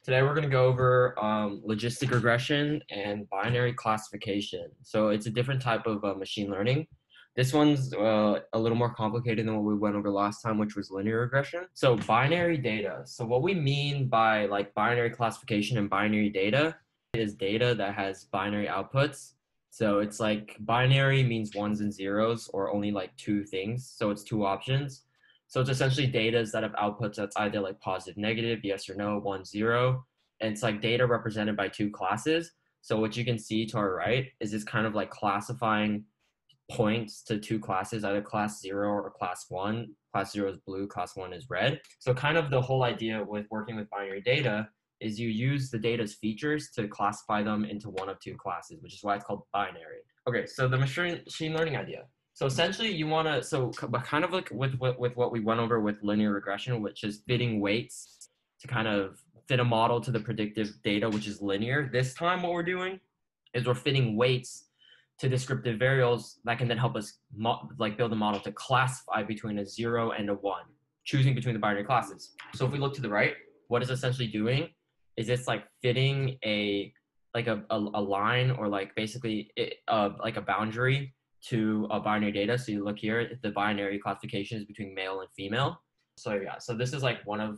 Today we're going to go over logistic regression and binary classification. So it's a different type of machine learning. This one's a little more complicated than what we went over last time, which was linear regression. So binary data. So what we mean by like binary classification and binary data is data that has binary outputs. So it's like binary means ones and zeros or only like two things. So it's two options. So it's essentially data that have outputs that's either like positive, negative, yes or no, 1, 0. And it's like data represented by two classes. So what you can see to our right is it's kind of like classifying points to two classes, either class 0 or class 1. Class 0 is blue, class 1 is red. So kind of the whole idea with working with binary data is you use the data's features to classify them into one of two classes, which is why it's called binary. Okay, so the machine learning idea. So essentially you want to, but kind of like with what we went over with linear regression, which is fitting weights to kind of fit a model to the predictive data, which is linear. This time what we're doing is we're fitting weights to descriptive variables that can then help us build a model to classify between a 0 and a 1, choosing between the binary classes. So if we look to the right, what it's essentially doing is it's like fitting a line or like basically like a boundary to a binary data. So you look here, the binary classification is between male and female. So yeah, so this is like one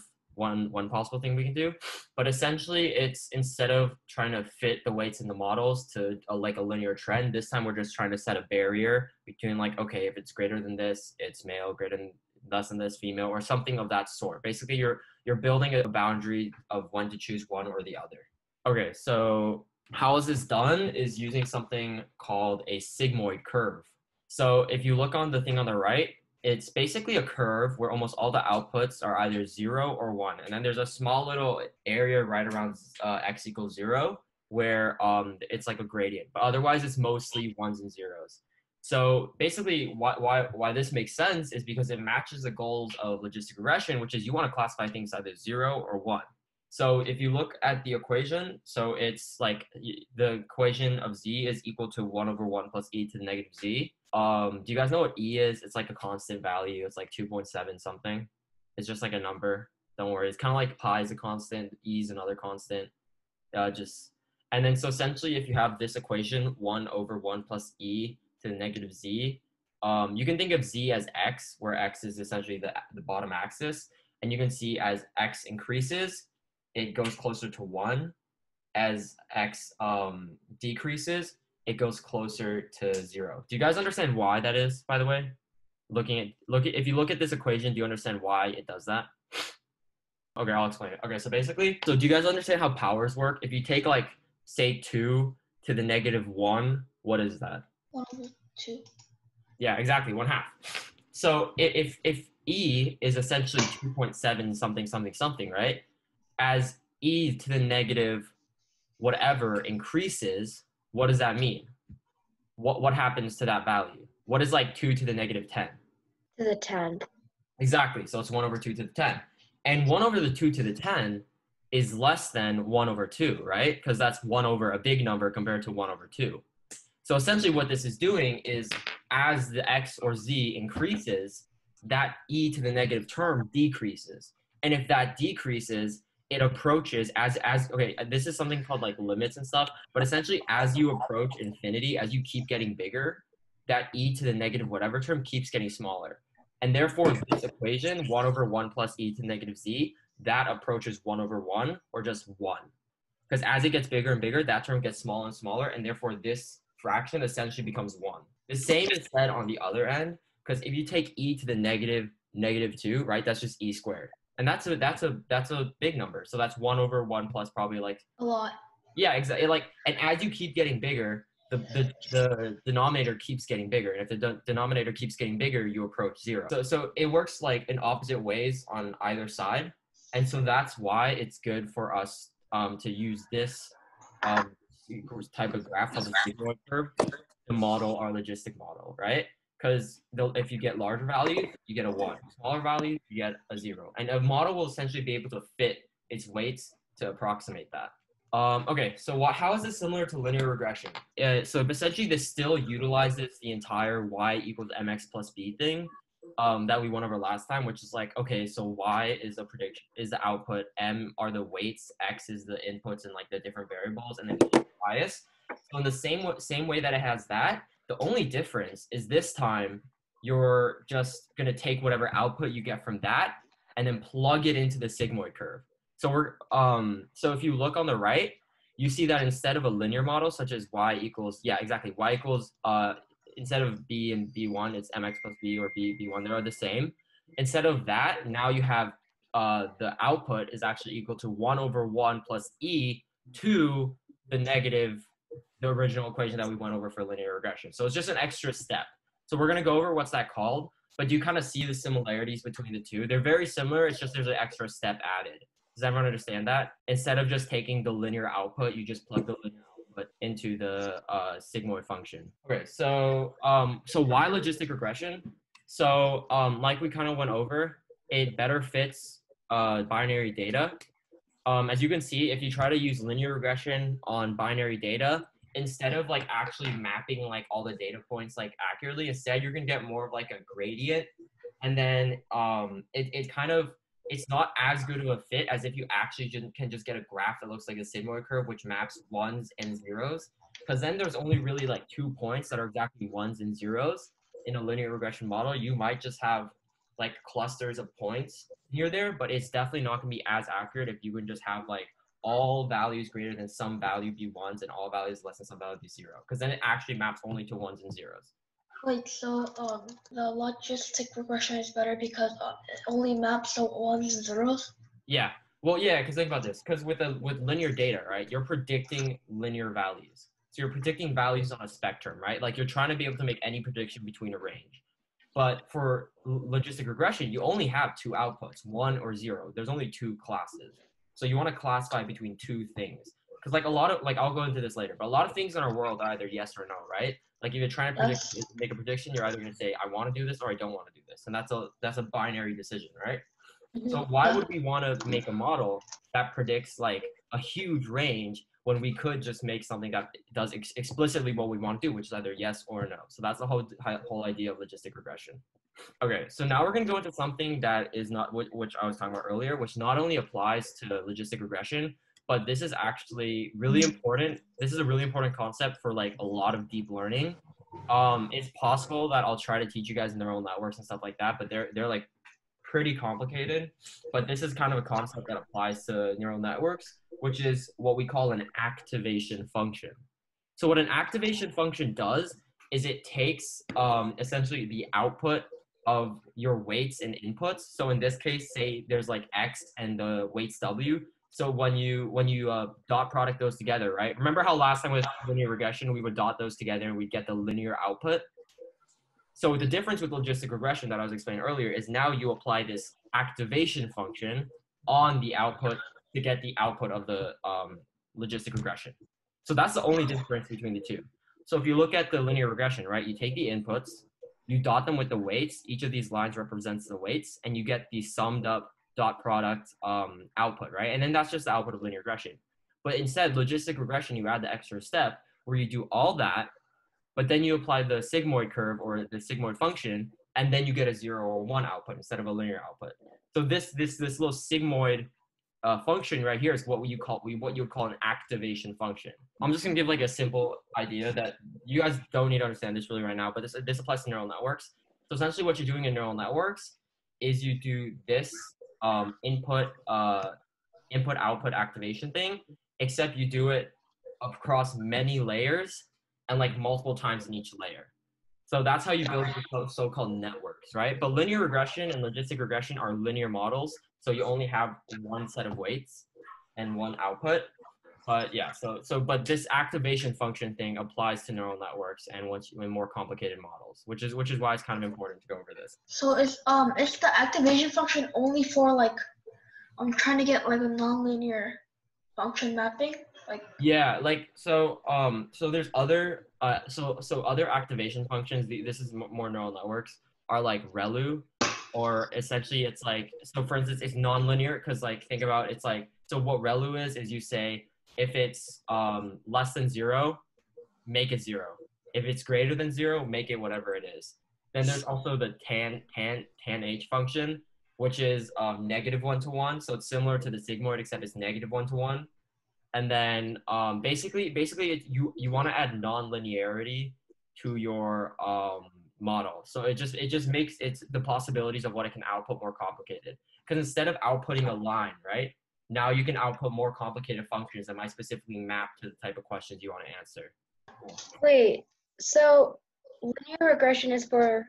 possible thing we can do. But essentially it's instead of trying to fit the weights in the models to a linear trend, this time we're just trying to set a barrier between like, okay, if it's greater than this, it's male, greater than less than this, female, or something of that sort. Basically you're building a boundary of when to choose one or the other. Okay, so how is this done is using something called a sigmoid curve. So if you look on the thing on the right, it's basically a curve where almost all the outputs are either 0 or 1. And then there's a small little area right around x equals 0 where it's like a gradient. But otherwise, it's mostly ones and zeros. So basically, why this makes sense is because it matches the goals of logistic regression, which is you want to classify things either 0 or 1. So if you look at the equation, so it's like the equation of z is equal to 1 over 1 plus e to the negative z. Do you guys know what e is? It's like a constant value. It's like 2.7 something. It's just like a number. Don't worry. It's kind of like pi is a constant, e is another constant. And then so essentially if you have this equation, 1 over 1 plus e to the negative z, you can think of z as x, where x is essentially the bottom axis. And you can see as x increases, it goes closer to 1. As x decreases, it goes closer to 0. Do you guys understand why that is, by the way? If you look at this equation, do you understand why it does that? Okay, I'll explain it. Okay, so basically, do you guys understand how powers work? If you take like, say 2 to the negative 1, what is that? 1 over 2. Yeah, exactly, 1/2. So if e is essentially 2.7 something something something, right? As e to the negative whatever increases, what does that mean? What happens to that value? What is like 2 to the negative 10? To the 10. Exactly. So it's 1 over 2 to the 10. And 1 over the 2 to the 10 is less than 1 over 2, right? Because that's 1 over a big number compared to 1 over 2. So essentially what this is doing is as the x or z increases, that e to the negative term decreases. And if that decreases, it approaches okay, this is something called like limits and stuff, but essentially as you approach infinity, as you keep getting bigger, that e to the negative whatever term keeps getting smaller. And therefore this equation, 1 over 1 plus e to the negative z, that approaches 1 over 1 or just 1. Because as it gets bigger and bigger, that term gets smaller and smaller, and therefore this fraction essentially becomes 1. The same is said on the other end, because if you take e to the negative 2, right, that's just e squared. And that's a big number. So that's 1 over 1 plus probably like a lot. Yeah, exactly. And as you keep getting bigger, the denominator keeps getting bigger. And if the denominator keeps getting bigger, you approach 0. So it works like in opposite ways on either side. And so that's why it's good for us to use this type of graph called the Sigmoid curve to model our logistic model, right? Because if you get larger values, you get a 1. Smaller values, you get a 0. And a model will essentially be able to fit its weights to approximate that. Okay, so how is this similar to linear regression? So essentially this still utilizes the entire y equals mx plus b thing, that we went over last time, which is like, okay, so y is the prediction, is the output, m are the weights, x is the inputs and like the different variables, and then bias. So in the same way that it has that, the only difference is this time you're just gonna take whatever output you get from that and then plug it into the sigmoid curve. So so if you look on the right, you see that instead of a linear model such as y equals, yeah, exactly, y equals instead of b and b1, it's mx plus b or b1. They are the same. Instead of that, now you have the output is actually equal to 1 over 1 plus e to the original equation that we went over for linear regression. So it's just an extra step. So we're going to go over what's that called, but do you kind of see the similarities between the two? They're very similar. It's just there's an extra step added. Does everyone understand that? Instead of just taking the linear output, you just plug the linear output into the sigmoid function. Okay, so why logistic regression? So like we kind of went over, it better fits binary data. As you can see, if you try to use linear regression on binary data, instead of like actually mapping like all the data points like accurately, instead you're gonna get more of like a gradient, and then it's not as good of a fit as if you actually can just get a graph that looks like a sigmoid curve, which maps ones and zeros, because then there's only really like 2 points that are exactly ones and zeros in a linear regression model. You might just have like clusters of points near there, but it's definitely not going to be as accurate if you can just have like all values greater than some value be ones and all values less than some value be zero, because then it actually maps only to ones and zeros. Wait, so the logistic regression is better because it only maps to ones and zeros? Yeah. Well, yeah, because think about this. Because with linear data, right, you're predicting linear values. So you're predicting values on a spectrum, right? Like you're trying to be able to make any prediction between a range. But for logistic regression, you only have 2 outputs, 1 or 0. There's only 2 classes. So you want to classify between 2 things. Because like a lot of, like I'll go into this later, but a lot of things in our world are either yes or no, right? Like if you're trying to make a prediction, you're either going to say, I want to do this or I don't want to do this. And that's a binary decision, right? So why would we want to make a model that predicts like a huge range when we could just make something that does explicitly what we want to do, which is either yes or no? So that's the whole idea of logistic regression. Okay, so now we're going to go into something that is not, which I was talking about earlier, which not only applies to logistic regression, but this is actually really important. This is a really important concept for like a lot of deep learning. It's possible that I'll try to teach you guys neural networks and stuff like that, but they're like pretty complicated. But this is kind of a concept that applies to neural networks, which is what we call an activation function. So what an activation function does is it takes essentially the output of your weights and inputs. So in this case, say there's like X and the weights W. So when you dot product those together, right? Remember how last time with linear regression, we would dot those together and we'd get the linear output? So the difference with logistic regression that I was explaining earlier is now you apply this activation function on the output to get the output of the logistic regression. So that's the only difference between the two. So if you look at the linear regression, right, you take the inputs, you dot them with the weights. Each of these lines represents the weights, and you get the summed up dot product output, right? And then that's just the output of linear regression. But instead, logistic regression, you add the extra step where you do all that, but then you apply the sigmoid curve or the sigmoid function, and then you get a 0 or 1 output instead of a linear output. So this little sigmoid function right here is what you would call an activation function. I'm just gonna give like a simple idea that you guys don't need to understand this really right now, but this applies to neural networks. So essentially, what you're doing in neural networks is you do this input output activation thing, except you do it across many layers and like multiple times in each layer. So that's how you build so-called networks, right? But linear regression and logistic regression are linear models. So you only have one set of weights and one output. But yeah, but this activation function thing applies to neural networks and in more complicated models, which is why it's kind of important to go over this. So is the activation function only for like I'm trying to get like a nonlinear function mapping? Like yeah, like so there's other other activation functions. This is more neural networks are like ReLU, or essentially it's like, so for instance it's nonlinear because like think about, it's like, so what ReLU is you say if it's less than 0, make it 0. If it's greater than 0, make it whatever it is. Then there's also the tan h function, which is -1 to 1. So it's similar to the sigmoid, except it's -1 to 1. And then basically you want to add non-linearity to your model. So it just makes the possibilities of what it can output more complicated. Because instead of outputting a line, right? Now you can output more complicated functions that might specifically map to the type of questions you want to answer. Wait, so linear regression is for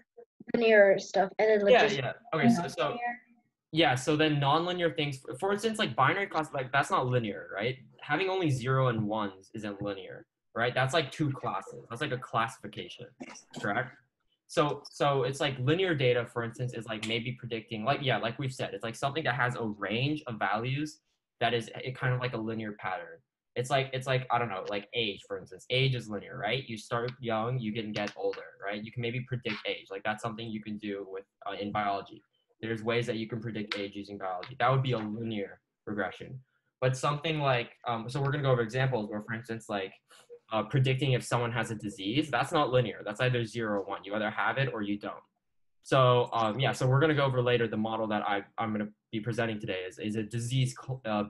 linear stuff, and then Yeah, just yeah. Okay, so yeah, so then nonlinear things, for instance, like binary class, like that's not linear, right? Having only 0 and 1s isn't linear, right? That's like two classes. That's like a classification, correct? So it's like linear data, for instance, is like maybe predicting, like, yeah, like we've said, it's like something that has a range of values that is kind of like a linear pattern. It's like, I don't know, like age, for instance. Age is linear, right? You start young, you can get older, right? You can maybe predict age. Like that's something you can do with in biology. There's ways that you can predict age using biology. That would be a linear regression. But something like, so we're gonna go over examples where, for instance, like predicting if someone has a disease, that's not linear. That's either 0 or 1. You either have it or you don't. So yeah, so we're gonna go over later the model that I'm gonna be presenting today is a disease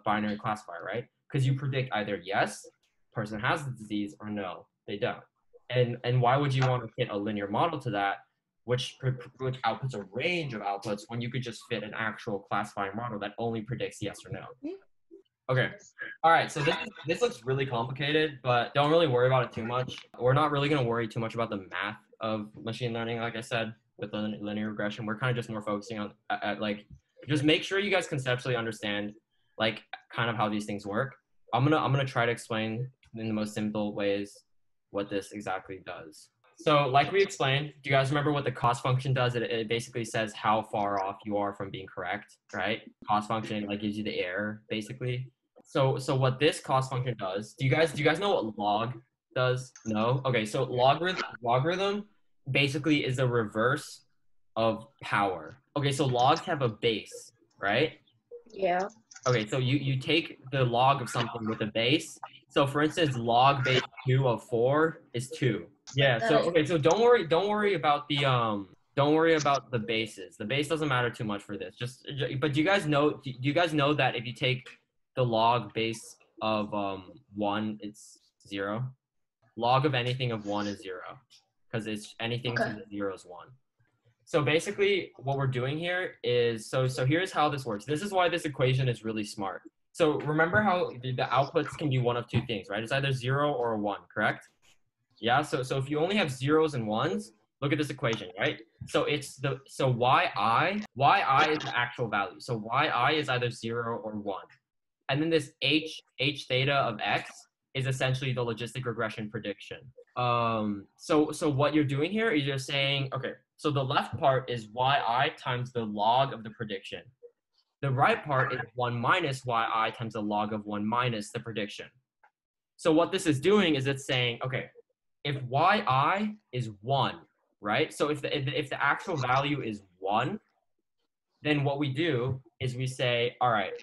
binary classifier, right? Because you predict either yes, person has the disease, or no, they don't. And why would you want to fit a linear model to that, which outputs a range of outputs when you could just fit an actual classifying model that only predicts yes or no? Okay. All right. So this looks really complicated, but don't really worry about it too much. We're not really going to worry too much about the math of machine learning, like I said, with linear regression. We're kind of just more focusing on like just make sure you guys conceptually understand like kind of how these things work. I'm gonna try to explain in the most simple ways what this exactly does. So like we explained, do you guys remember what the cost function does? It basically says how far off you are from being correct, right? Cost function like gives you the error basically. So what this cost function does, do you guys know what log does? No? Okay, so logarithm basically is the reverse of power. Okay, so logs have a base, right? yeah. Okay, so you take the log of something with a base. So for instance, log base 2 of 4 is 2. Yeah, so okay, so don't worry about the bases. The base doesn't matter too much for this. But do you guys know that if you take the log base of 1, it's 0? Log of anything of 1 is 0 because it's anything to the 0 is 1. So basically what we're doing here is, so here's how this works. This is why this equation is really smart. So remember how the outputs can be one of two things, right? It's either 0 or 1, correct? Yeah, so if you only have 0s and 1s, look at this equation, right? So yi is the actual value. So yi is either 0 or 1. And then this h theta of x is essentially the logistic regression prediction. So what you're doing here is you're saying, okay, so the left part is yi times the log of the prediction. The right part is 1 minus yi times the log of 1 minus the prediction. So what this is doing is it's saying, okay, if yi is 1, right? So if the actual value is 1, then what we do is we say, all right,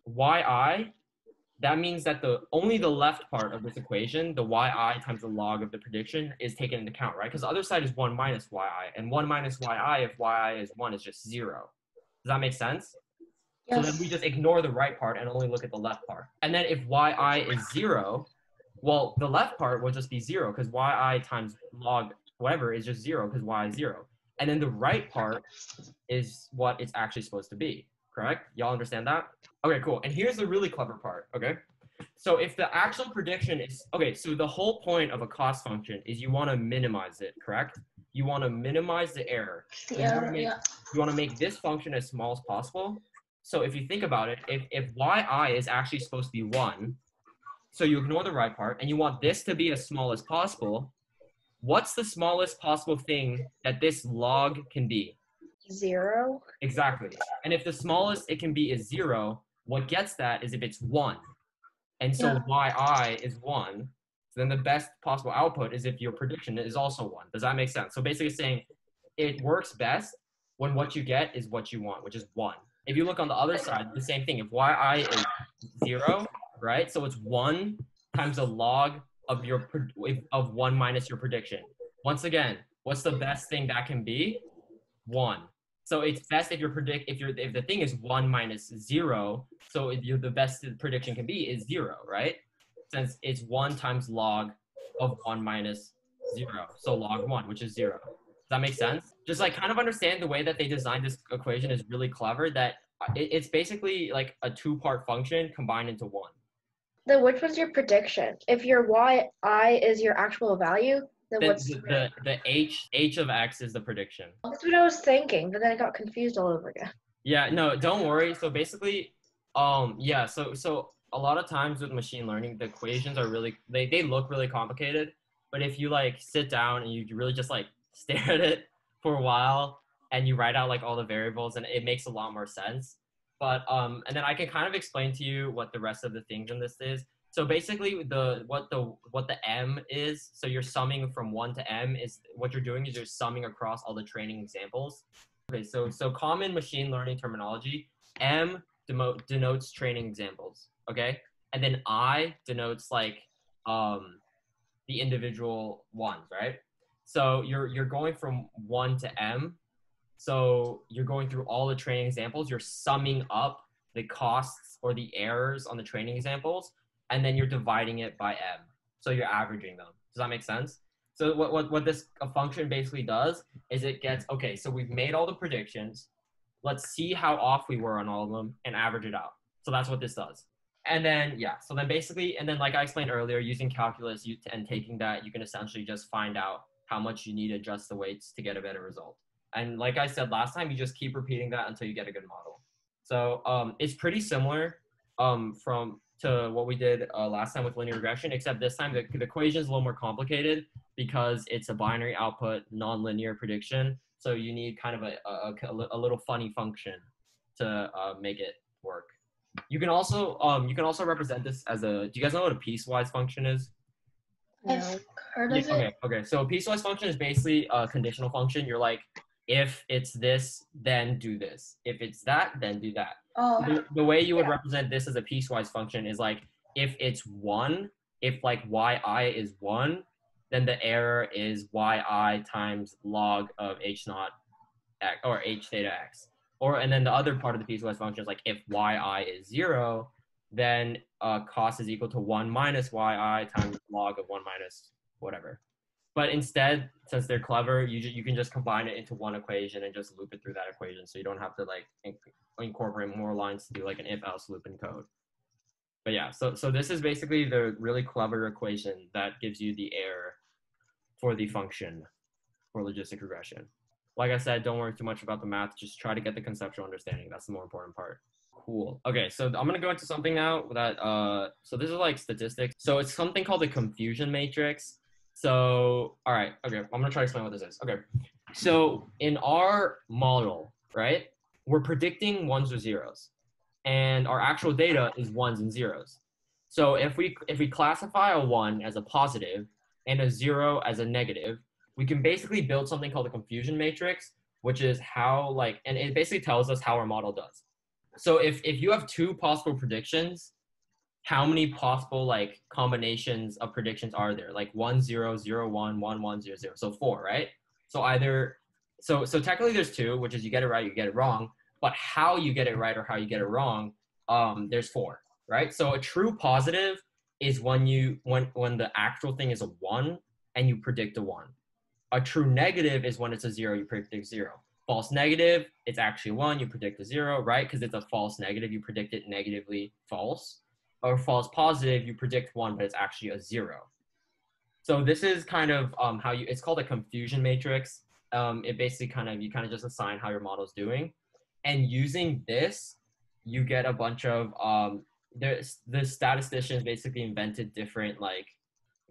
yi, that means that only the left part of this equation, the yi times the log of the prediction, is taken into account, right? Because the other side is 1 minus yi, and 1 minus yi, if yi is 1, is just 0. Does that make sense? Yes. So then we just ignore the right part and only look at the left part. And then if yi is 0, well, the left part will just be 0 because yi times log whatever is just 0 because y is 0. And then the right part is what it's actually supposed to be, correct? Y'all understand that? Okay, cool. And here's the really clever part, okay? So if the actual prediction is, okay, so the whole point of a cost function is you want to minimize it, correct? You want to minimize the error. You want to make this function as small as possible. So if you think about it, if yi is actually supposed to be 1, so you ignore the right part, and you want this to be as small as possible, what's the smallest possible thing that this log can be? 0. Exactly. And if the smallest it can be is 0, what gets that is if it's 1. And so yi is 1. So then the best possible output is if your prediction is also 1. Does that make sense? So basically saying it works best when what you get is what you want, which is 1. If you look on the other side, the same thing. If yi is 0, right? So it's 1 times the log of 1 minus your prediction. Once again, What's the best thing that can be? 1. So it's best if if the thing is 1 minus 0, so the best prediction can be is 0, right? Since it's 1 times log of 1 minus 0, so log 1, which is 0. Does that make sense? Just like kind of understand the way that they designed this equation is really clever, that it's basically like a 2-part function combined into 1. Then which was your prediction? If your yi is your actual value, then Then what's the h of x is the prediction. That's what I was thinking, but then I got confused all over again. Yeah, no, don't worry. So basically, yeah, so a lot of times with machine learning, the equations are really they look really complicated, but if you like sit down and you really just like stare at it for a while and you write out like all the variables, and it makes a lot more sense. But and then I can kind of explain to you what the rest of the things in this is. So basically, what the m is. So you're summing from 1 to m is what you're doing is you're summing across all the training examples. Okay, so common machine learning terminology, M denotes training examples, okay? And then I denotes like the individual ones, right? So you're going from 1 to M. So you're going through all the training examples, you're summing up the costs or the errors on the training examples, and then you're dividing it by M. So you're averaging them. Does that make sense? So what this function basically does is it gets, okay, so we've made all the predictions. Let's see how off we were on all of them and average it out. So that's what this does. And then, yeah, so then basically, and then like I explained earlier, using calculus and taking that, you can essentially just find out how much you need to adjust the weights to get a better result. And like I said last time, you just keep repeating that until you get a good model. So it's pretty similar to what we did last time with linear regression, except this time the equation is a little more complicated because it's a binary output nonlinear prediction. So you need kind of a little funny function to make it work. You can also represent this as a. Do you guys know what a piecewise function is? I've heard of it. Okay. So a piecewise function is basically a conditional function. You're like, if it's this, then do this. If it's that, then do that. Oh. The way you would represent this as a piecewise function is like, if it's 1, if like yi is 1, then the error is yi times log of h naught x, or h theta x. And then the other part of the piecewise function is like, if yi is 0, then cost is equal to 1 minus yi times log of 1 minus whatever. But instead, since they're clever, you can just combine it into one equation and just loop it through that equation. So you don't have to like incorporate more lines to do like an if-else loop in code. But yeah, so this is basically the really clever equation that gives you the error for the function for logistic regression. Like I said, don't worry too much about the math. Just try to get the conceptual understanding. That's the more important part. Cool. Okay, so I'm going to go into something now that, so this is like statistics. So it's something called the confusion matrix. So, all right, okay, I'm going to try to explain what this is. Okay, so in our model, right, we're predicting 1s or 0s, and our actual data is 1s and 0s. So if we classify a 1 as a positive and a 0 as a negative, we can basically build something called a confusion matrix, which is how like, and it basically tells us how our model does. So if you have 2 possible predictions, how many possible like combinations of predictions are there? Like 1 0 0 1 1 1 0 0. So 4, right? So either so technically there's 2, which is you get it right, you get it wrong. But how you get it right or how you get it wrong, there's 4, right? So a true positive is when the actual thing is a 1 and you predict a 1. A true negative is when it's a 0, you predict 0. False negative, it's actually 1, you predict a 0, right? Because it's a false negative, you predict it negatively false. Or false positive, you predict 1, but it's actually a 0. So this is kind of it's called a confusion matrix. It basically you kind of just assign how your model is doing. And using this, you get a bunch of, the statisticians basically invented different like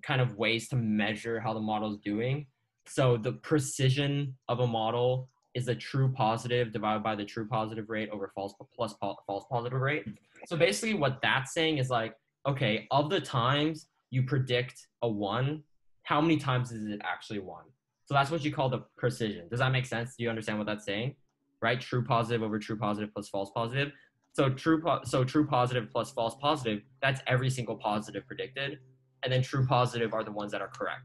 kind of ways to measure how the model is doing. So the precision of a model is the true positive divided by the true positive rate over false positive rate. So basically what that's saying is like, okay, of the times you predict a 1, how many times is it actually 1? So that's what you call the precision. Does that make sense? Do you understand what that's saying? Right? True positive over true positive plus false positive. So true positive plus false positive, that's every single positive predicted. And then true positive are the ones that are correct.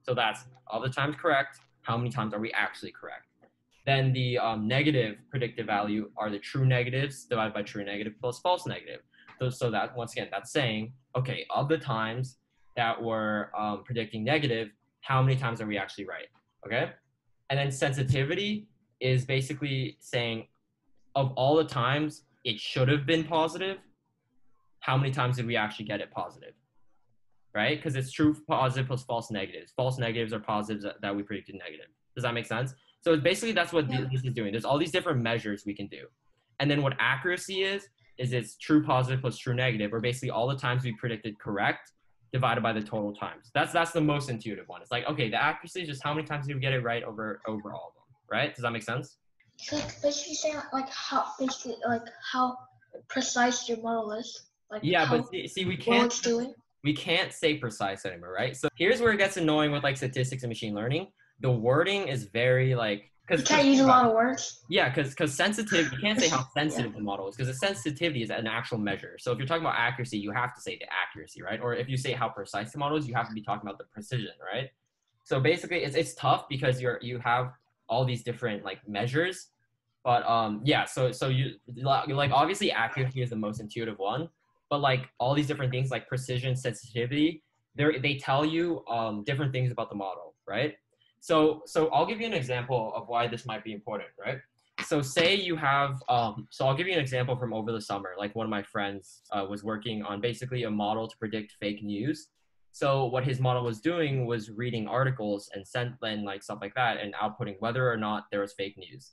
So that's all the times correct, how many times are we actually correct. Then the negative predictive value are the true negatives divided by true negative plus false negative. So that, once again, that's saying, okay, of the times that we're predicting negative, how many times are we actually right, okay? And then sensitivity is basically saying, of all the times it should have been positive, how many times did we actually get it positive, right? Because it's true positive plus false negatives. False negatives are positives that we predicted negative. Does that make sense? So it's basically, that's what this is doing. There's all these different measures we can do. And then what accuracy is it's true positive plus true negative, or basically all the times we predicted correct divided by the total times. That's the most intuitive one. It's like, okay, the accuracy is just how many times did we get it right over all of them, right? Does that make sense? So it's basically saying like how precise your model is. Like Yeah, how but see, we well can't it's doing. we can't say precise anymore, right? So here's where it gets annoying with like statistics and machine learning. The wording is very like, You can't use a lot of words. yeah, because sensitive, you can't say how sensitive the model is, because the sensitivity is an actual measure. So if you're talking about accuracy, you have to say the accuracy, right? Or if you say how precise the model is, you have to be talking about the precision, right? So basically, it's tough because you have all these different like measures, but yeah. So you like, obviously accuracy is the most intuitive one, but like all these different things like precision, sensitivity, they tell you different things about the model, right? So I'll give you an example of why this might be important, right? So say you have, so I'll give you an example from over the summer. Like one of my friends was working on basically a model to predict fake news. So what his model was doing was reading articles and like stuff like that and outputting whether or not there was fake news.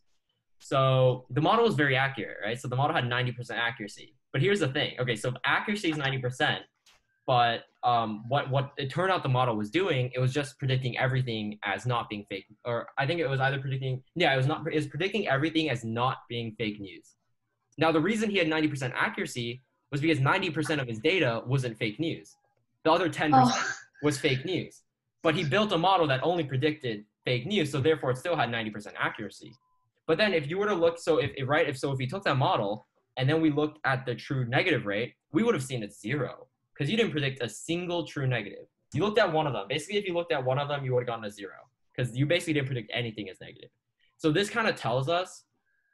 So the model was very accurate, right? So the model had 90% accuracy. But here's the thing. Okay, so if accuracy is 90%, but what it turned out the model was doing, it was just predicting everything as not being fake, or I think it was either predicting, yeah, it was predicting everything as not being fake news. Now the reason he had 90% accuracy was because 90% of his data wasn't fake news. The other 10% was fake news. But he built a model that only predicted fake news, so therefore it still had 90% accuracy. But then if you were to look, so if we took that model and then we looked at the true negative rate, we would have seen it's 0. Because you didn't predict a single true negative. You looked at one of them. Basically, if you looked at one of them, you would have gotten a 0. Because you basically didn't predict anything as negative. So this kind of tells us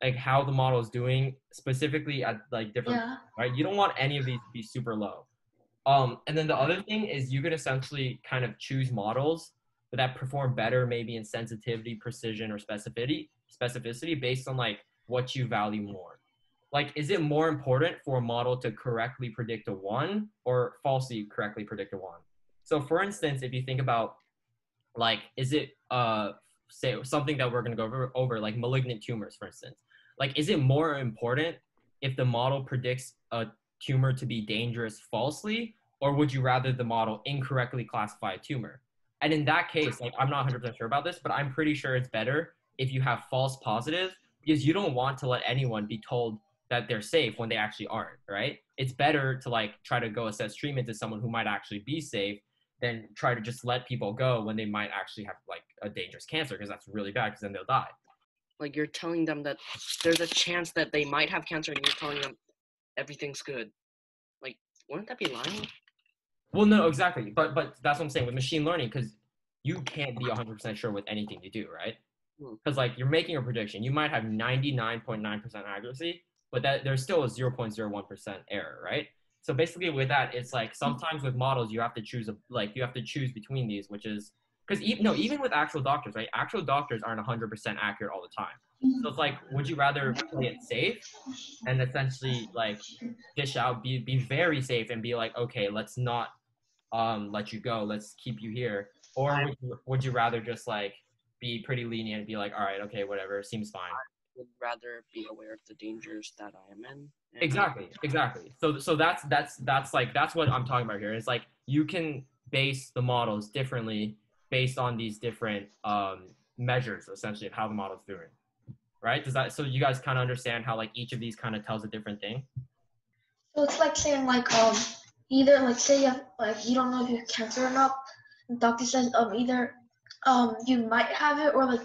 like how the model is doing specifically at like different, right? You don't want any of these to be super low. And then the other thing is you could essentially kind of choose models that perform better maybe in sensitivity, precision, or specificity based on like what you value more. Like, is it more important for a model to correctly predict a 1 or falsely correctly predict a 1? So for instance, if you think about like, is it say something that we're going to go over like malignant tumors, for instance, like, is it more important if the model predicts a tumor to be dangerous falsely, or would you rather the model incorrectly classify a tumor? And in that case, like, I'm not 100% sure about this, but I'm pretty sure it's better if you have false positive, because you don't want to let anyone be told that they're safe when they actually aren't, right? It's better to like try to go assess treatment to someone who might actually be safe than try to just let people go when they might actually have like a dangerous cancer, because that's really bad, because then they'll die. Like, you're telling them that there's a chance that they might have cancer and you're telling them everything's good. Like, wouldn't that be lying? Well, no, exactly. But that's what I'm saying with machine learning, because you can't be 100% sure with anything you do, right? Because like you're making a prediction. You might have 99.9% accuracy, but that there's still a 0.01% error, right? So basically with that, it's like sometimes with models, you have to choose between these, which is, because even with actual doctors, right? Actual doctors aren't 100% accurate all the time. So it's like, would you rather play it safe and essentially like dish out, be very safe and be like, okay, let's not let you go, let's keep you here, or would you rather just like be pretty lenient and be like, all right, okay, whatever, seems fine? I would rather be aware of the dangers that I am in. Exactly. So that's what I'm talking about here. It's like you can base the models differently based on these different measures, essentially, of how the model's doing, right? So you guys kind of understand how like each of these kind of tells a different thing? So it's like saying like either like say you have, like you don't know if you have cancer or not. The doctor says either you might have it or like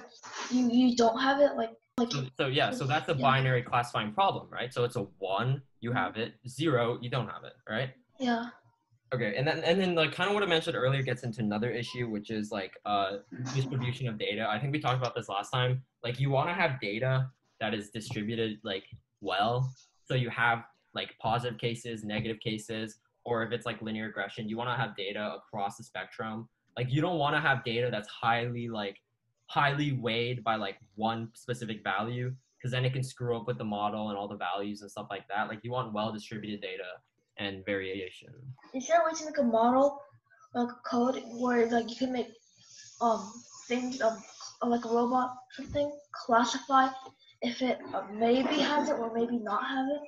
you don't have it, So that's a binary classifying problem, right? So it's a 1, you have it, 0, you don't have it, right? Yeah. Okay, and then like kind of what I mentioned earlier gets into another issue, which is like distribution of data. I think we talked about this last time. Like you want to have data that is distributed like well, so you have like positive cases, negative cases, or if it's like linear regression, you want to have data across the spectrum. Like you don't want to have data that's highly weighed by like one specific value, because then it can screw up with the model and all the values and stuff like that. Like you want well distributed data and variation. Is there a way to make a model, like a code, where like you can make things like a robot or something classify if it maybe has it or maybe not have it?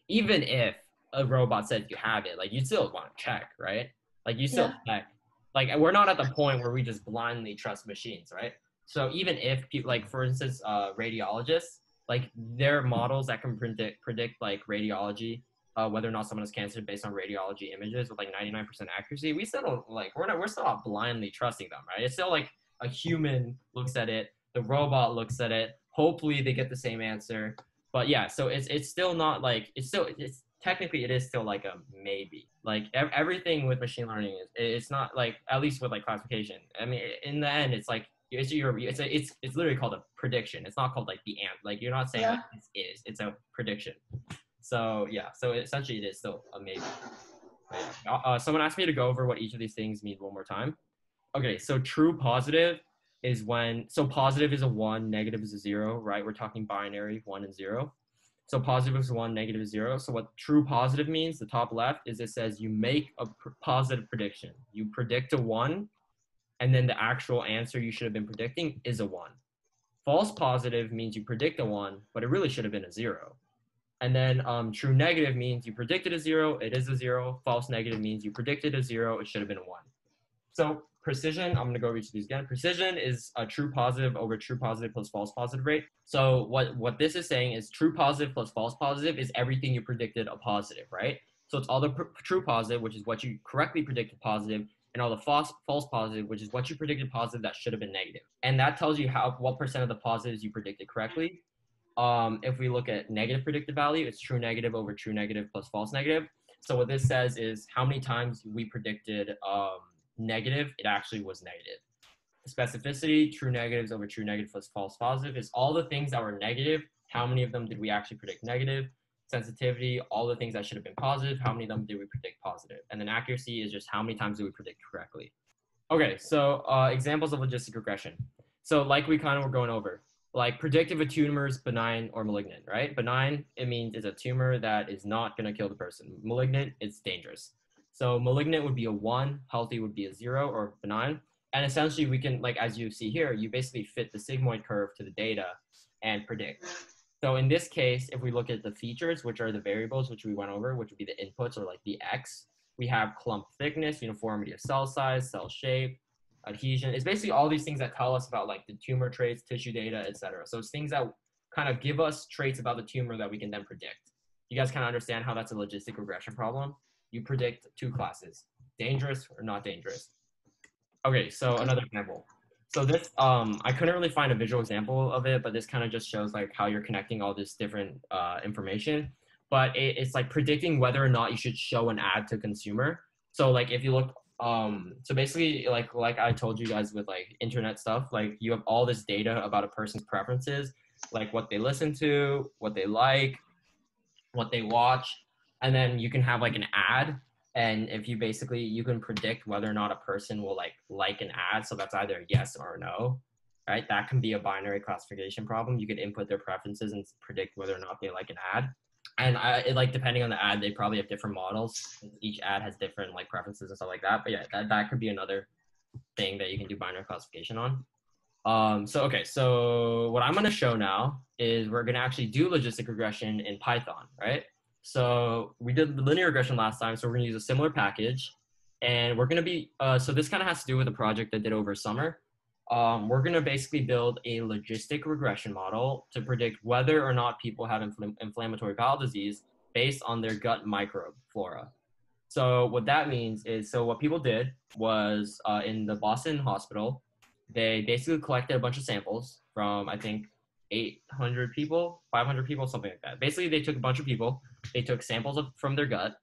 Even if a robot says you have it, like you still want to check, right? Like you still check. Like we're not at the point where we just blindly trust machines, right? So even if people, like for instance, radiologists, like their models that can predict like radiology, whether or not someone has cancer based on radiology images with like 99% accuracy, we still don't like we're still not blindly trusting them, right? It's still like a human looks at it, the robot looks at it. Hopefully they get the same answer. But yeah, so it's still not like it's technically it is still like a maybe. Like everything with machine learning is it's not like, at least with like classification. I mean, in the end, it's like it's literally called a prediction. It's not called like the ant. Like you're not saying like this is. It's a prediction. So yeah, so essentially it is still a maybe. Yeah. Someone asked me to go over what each of these things mean one more time. Okay, so true positive is when, so positive is a 1, negative is a 0, right? We're talking binary, 1 and 0. So positive is 1, negative is 0. So what true positive means, the top left, is it says you make a positive prediction. You predict a 1, and then the actual answer you should have been predicting is a 1. False positive means you predict a 1, but it really should have been a 0. And then true negative means you predicted a 0, it is a 0. False negative means you predicted a 0, it should have been a 1. So precision, I'm going to go over each of these again. Precision is a true positive over true positive plus false positive rate. So what this is saying is true positive plus false positive is everything you predicted a positive, right? So it's all the true positive, which is what you correctly predicted positive, and all the false positive, which is what you predicted positive that should have been negative. And that tells you what percent of the positives you predicted correctly. If we look at negative predicted value, it's true negative over true negative plus false negative. So what this says is how many times we predicted negative, it actually was negative. Specificity, true negatives over true negative plus false positive, is all the things that were negative, how many of them did we actually predict negative? Sensitivity, all the things that should have been positive, how many of them did we predict positive? And then accuracy is just how many times did we predict correctly? Okay, so examples of logistic regression. So like we kind of were going over, like predict if a tumor is benign or malignant, right? Benign, it means it's a tumor that is not going to kill the person. Malignant, it's dangerous. So malignant would be a 1, healthy would be a 0, or benign. And essentially we can, like as you see here, you basically fit the sigmoid curve to the data and predict. So in this case, if we look at the features, which are the variables which we went over, which would be the inputs or like the X, we have clump thickness, uniformity of cell size, cell shape, adhesion. It's basically all these things that tell us about like the tumor traits, tissue data, etc. So it's things that kind of give us traits about the tumor that we can then predict. You guys kind of understand how that's a logistic regression problem? You predict 2 classes, dangerous or not dangerous. Okay, so another example. So this, I couldn't really find a visual example of it, but this kind of just shows like how you're connecting all this different information. But it's like predicting whether or not you should show an ad to consumer. So like if you look, so basically like I told you guys with like internet stuff, like you have all this data about a person's preferences, like what they listen to, what they like, what they watch, and then you can have like an ad. And if you basically, you can predict whether or not a person will like an ad. So that's either a yes or a no, right? That can be a binary classification problem. You could input their preferences and predict whether or not they like an ad. And like depending on the ad, they probably have different models. Each ad has different like preferences and stuff like that. But yeah, that could be another thing that you can do binary classification on. So what I'm going to show now is we're going to actually do logistic regression in Python, right? So we did the linear regression last time, so we're going to use a similar package. And we're going to be, so this kind of has to do with a project I did over summer. We're going to basically build a logistic regression model to predict whether or not people have inflammatory bowel disease based on their gut microbe flora. So what that means is, so what people did was in the Boston hospital, they basically collected a bunch of samples from, I think, 800 people, 500 people, something like that. Basically, they took a bunch of people, they took samples from their gut,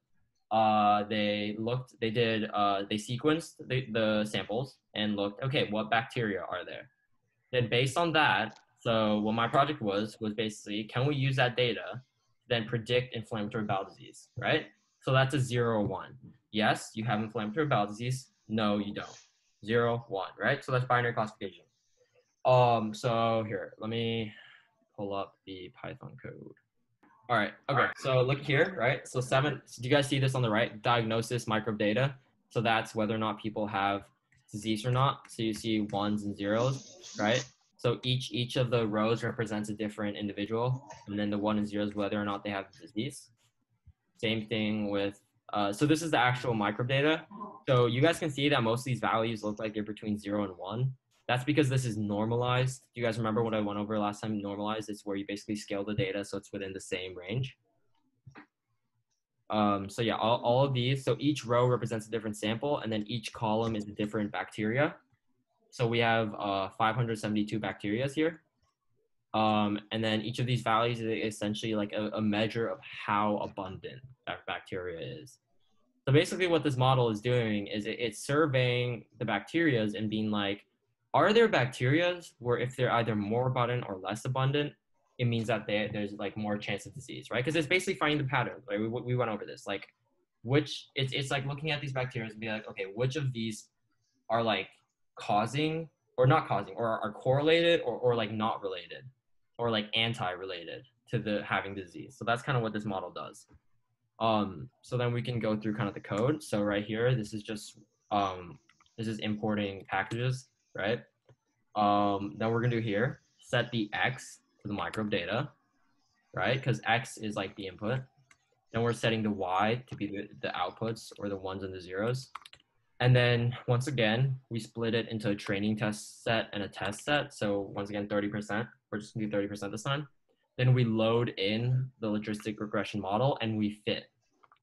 they sequenced the samples and looked, okay, what bacteria are there? Then based on that, so what my project was basically, can we use that data to then predict inflammatory bowel disease, right? So that's a 0 or 1. Yes, you have inflammatory bowel disease. No, you don't. 0, 1, right? So that's binary classification. So here, let me pull up the Python code. All right, okay, so look here, right? So 7, so do you guys see this on the right? Diagnosis, microbe data. So that's whether or not people have disease or not. So you see 1s and 0s, right? So each of the rows represents a different individual, and then the 1 and 0 is whether or not they have disease. Same thing with, so this is the actual microbe data. So you guys can see that most of these values look like they're between 0 and 1. That's because this is normalized. Do you guys remember what I went over last time? Normalized is where you basically scale the data so it's within the same range. So yeah, all of these. So each row represents a different sample, and then each column is a different bacteria. So we have 572 bacteria here. And then each of these values is essentially like a measure of how abundant that bacteria is. So basically what this model is doing is it's surveying the bacterias and being like, are there bacterias where if they're either more abundant or less abundant, it means that there's like more chance of disease, right? Because it's basically finding the pattern. Right? We went over this, like it's like looking at these bacteria and be like, okay, which of these are like causing or not causing, or are correlated or like not related, or like anti-related to the having disease. So that's kind of what this model does. So then we can go through kind of the code. So right here, this is just this is importing packages, right? Then we're gonna do here, set the X to the microbe data, right? Because X is like the input. Then we're setting the Y to be the outputs, or the 1s and the 0s. And then once again, we split it into a training test set and a test set. So once again, 30%, we're just gonna do 30% this time. Then we load in the logistic regression model and we fit.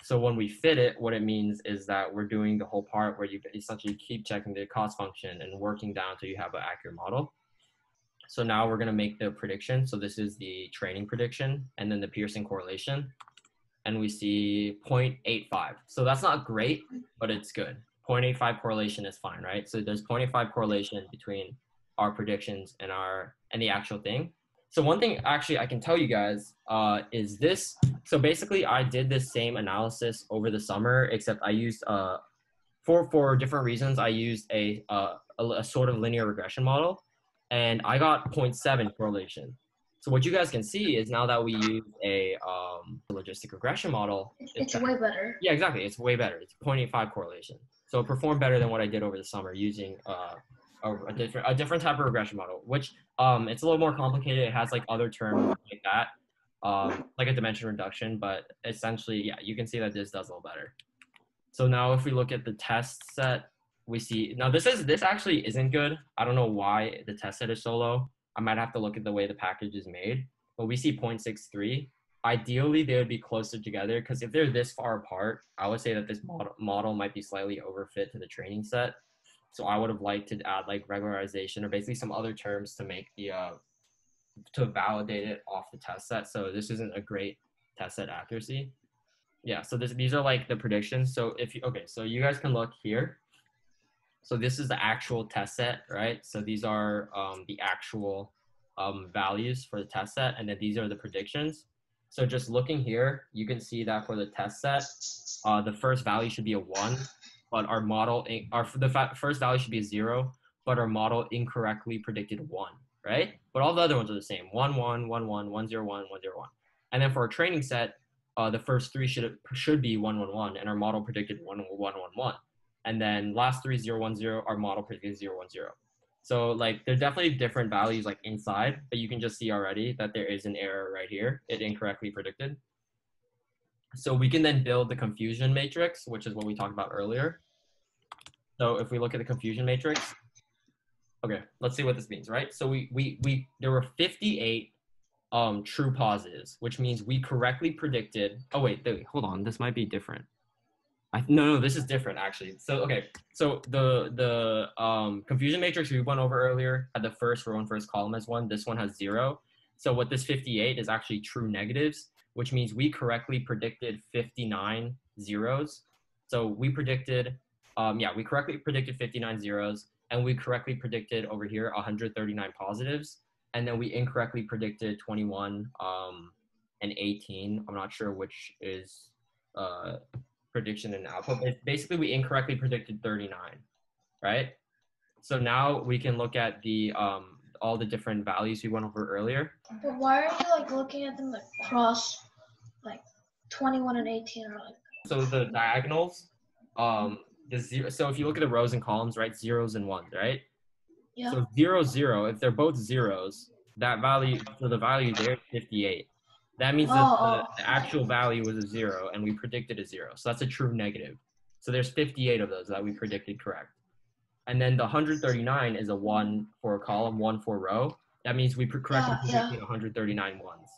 So when we fit it, what it means is that we're doing the whole part where you essentially keep checking the cost function and working down until you have an accurate model. So now we're gonna make the prediction. So this is the training prediction and then the Pearson correlation. And we see 0.85. So that's not great, but it's good. 0.85 correlation is fine, right? So there's 0.85 correlation between our predictions and the actual thing. So one thing actually I can tell you guys is this. So basically I did this same analysis over the summer, except I used, for different reasons, I used a sort of linear regression model, and I got 0.7 correlation. So what you guys can see is now that we use a logistic regression model, it's way better. Yeah, exactly. It's way better. It's 0.85 correlation. So it performed better than what I did over the summer using a different type of regression model, which it's a little more complicated. It has like other terms like that, like a dimension reduction, but essentially, yeah, you can see that this does a little better. So now if we look at the test set, we see, now this actually isn't good. I don't know why the test set is so low. I might have to look at the way the package is made, but we see 0.63. Ideally, they would be closer together, because if they're this far apart, I would say that this model might be slightly overfit to the training set. So I would have liked to add like regularization or basically some other terms to make the to validate it off the test set. So this isn't a great test set accuracy. Yeah, so these are like the predictions. So so you guys can look here. So this is the actual test set, right? So these are the actual values for the test set, and then these are the predictions. So just looking here, you can see that for the test set, the first value should be a 1, but our model, first value should be a 0, but our model incorrectly predicted 1, right? But all the other ones are the same, 1, 1, 1, 1, 1, 0, 1, 1, 0, 1. And then for our training set, the first 3 should be 1, 1, 1, and our model predicted 1, 1, 1, 1. And then last 3, 0, 1, 0, our model predicted 0, 1, 0. So like there's definitely different values like inside, but you can just see already that there is an error right here. It incorrectly predicted. So we can then build the confusion matrix, which is what we talked about earlier. So if we look at the confusion matrix, okay, let's see what this means, right? So there were 58 true positives, which means we correctly predicted. Oh wait, hold on, this might be different. No, this is different actually. So okay, so the confusion matrix we went over earlier had the first row and first column as 1. This one has 0. So what this 58 is actually true negatives. which means we correctly predicted 59 zeros. So we predicted, we correctly predicted 59 zeros, and we correctly predicted over here 139 positives, and then we incorrectly predicted 21 and 18. I'm not sure which is prediction and output, but basically we incorrectly predicted 39, right? So now we can look at the all the different values we went over earlier. But why are you like looking at them like cross, like 21 and 18 or like? So the diagonals, the zero. So if you look at the rows and columns, right, zeros and ones, right? Yeah. So 0, 0. If they're both zeros, that value. So the value there is 58. That means that the actual value was a 0, and we predicted a 0. So that's a true negative. So there's 58 of those that we predicted correct. And then the 139 is a 1 for a column, 1 for a row. That means we correctly predicted 139 ones.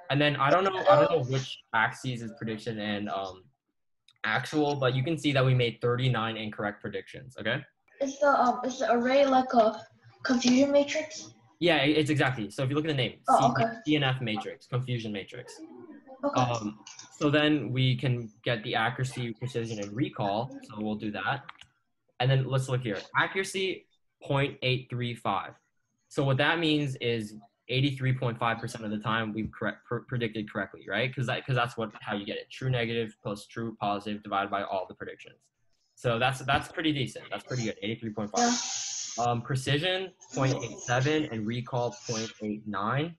And then I don't know which axes is prediction and actual, but you can see that we made 39 incorrect predictions. Okay. Is the array like a confusion matrix? Yeah, it's exactly. So if you look at the name, CNF matrix, confusion matrix. Okay. So then we can get the accuracy, precision, and recall. So we'll do that. And then let's look here. Accuracy, 0.835. So what that means is 83.5% of the time we predicted correctly, right? Because that's how you get it. True negative plus true positive divided by all the predictions. So that's pretty decent. That's pretty good. 83.5. Precision, 0.87, and recall, 0.89.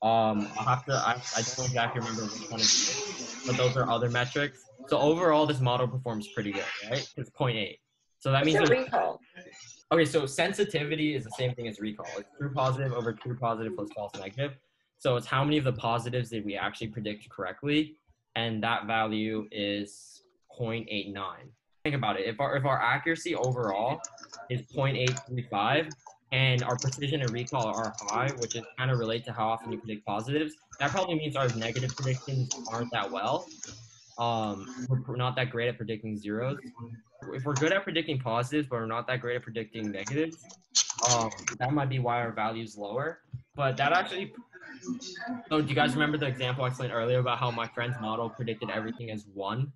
I don't exactly remember which one it is, but those are other metrics. So overall, this model performs pretty good, right? It's 0.8. So that means recall. Okay, so sensitivity is the same thing as recall. It's true positive over true positive plus false negative. So it's how many of the positives did we actually predict correctly, and that value is 0.89. Think about it. If our accuracy overall is 0.835 and our precision and recall are high, which is kind of related to how often you predict positives, that probably means our negative predictions aren't that well. We're not that great at predicting zeros. If we're good at predicting positives, but we're not that great at predicting negatives, that might be why our value is lower. But that actually, so do you guys remember the example I explained earlier about how my friend's model predicted everything as 1?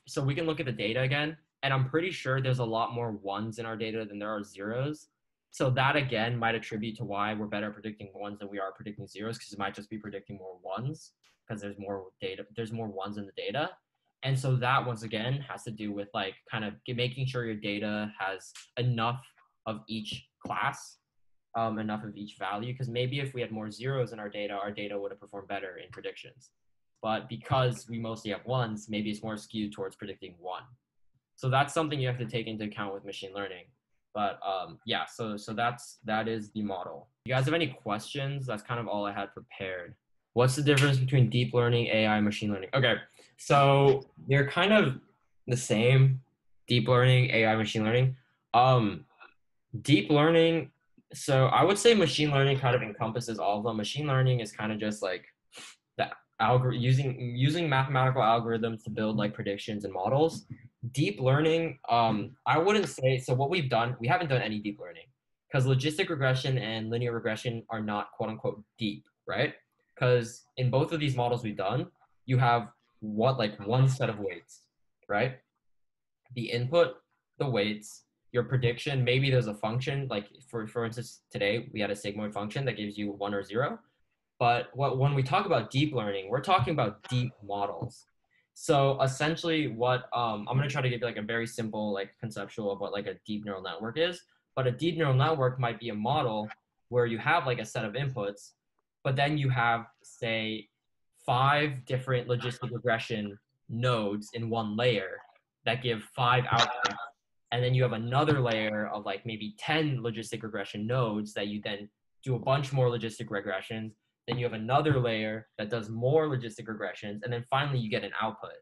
So we can look at the data again, and I'm pretty sure there's a lot more 1s in our data than there are zeros. So that again might attribute to why we're better at predicting 1s than we are predicting zeros, because it might just be predicting more 1s because there's more data, there's more 1s in the data. And so that once again has to do with like kind of making sure your data has enough of each class, enough of each value. Because maybe if we had more zeros in our data would have performed better in predictions. But because we mostly have 1s, maybe it's more skewed towards predicting 1. So that's something you have to take into account with machine learning. But yeah, so that is the model. You guys have any questions? That's kind of all I had prepared. What's the difference between deep learning, AI, and machine learning? Okay, so they're kind of the same, deep learning, AI, machine learning. Deep learning, so I would say machine learning kind of encompasses all of them. Machine learning is kind of just like the using mathematical algorithms to build like predictions and models. Deep learning, I wouldn't say, so what we've done, we haven't done any deep learning because logistic regression and linear regression are not quote unquote deep, right? Because in both of these models we've done, you have one set of weights, right? The input, the weights, your prediction, maybe there's a function, like for instance, today we had a sigmoid function that gives you 1 or 0. But when we talk about deep learning, we're talking about deep models. So essentially what, I'm gonna try to give you like a very simple like conceptual of what like a deep neural network is. But a deep neural network might be a model where you have like a set of inputs, but then you have, say, 5 different logistic regression nodes in one layer that give 5 outputs. And then you have another layer of like maybe 10 logistic regression nodes that you then do a bunch more logistic regressions. Then you have another layer that does more logistic regressions. And then finally you get an output.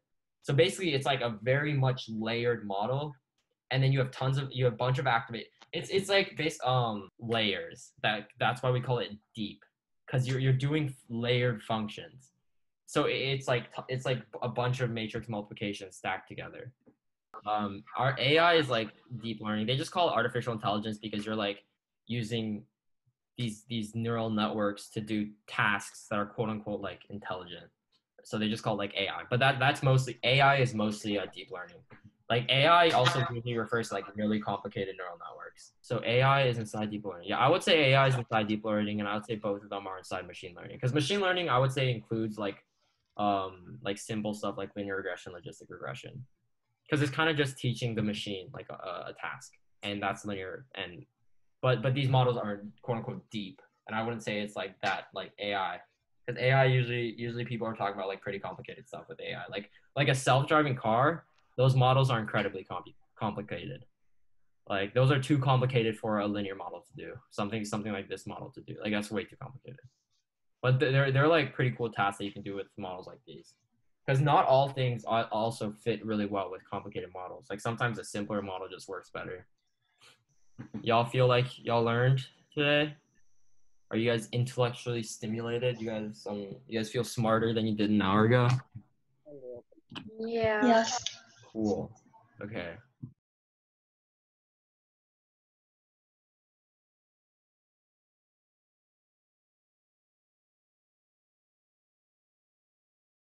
So basically it's like a very much layered model. And then you have a bunch of activate. It's like based on layers. That's why we call it deep. Because you're doing layered functions. So it's like a bunch of matrix multiplications stacked together. Our AI is like deep learning. They just call it artificial intelligence because you're like using these neural networks to do tasks that are quote unquote like intelligent. So they just call it like AI. But that's mostly AI is mostly deep learning. Like AI also usually refers to like really complicated neural networks. So AI is inside deep learning. Yeah, I would say AI is inside deep learning, and I would say both of them are inside machine learning. Because machine learning, I would say, includes like simple stuff like linear regression, logistic regression. Because it's kind of just teaching the machine like a task, and that's linear. And but these models are quote unquote deep, and I wouldn't say it's like that like AI. Because AI usually people are talking about like pretty complicated stuff with AI, like a self-driving car. Those models are incredibly complicated. Like those are too complicated for a linear model to do. Something like this model to do. Like that's way too complicated. But they're like pretty cool tasks that you can do with models like these. Because not all things also fit really well with complicated models. Like sometimes a simpler model just works better. Y'all feel like y'all learned today? Are you guys intellectually stimulated? You guys feel smarter than you did an hour ago? Yeah. Yes. Cool. Okay.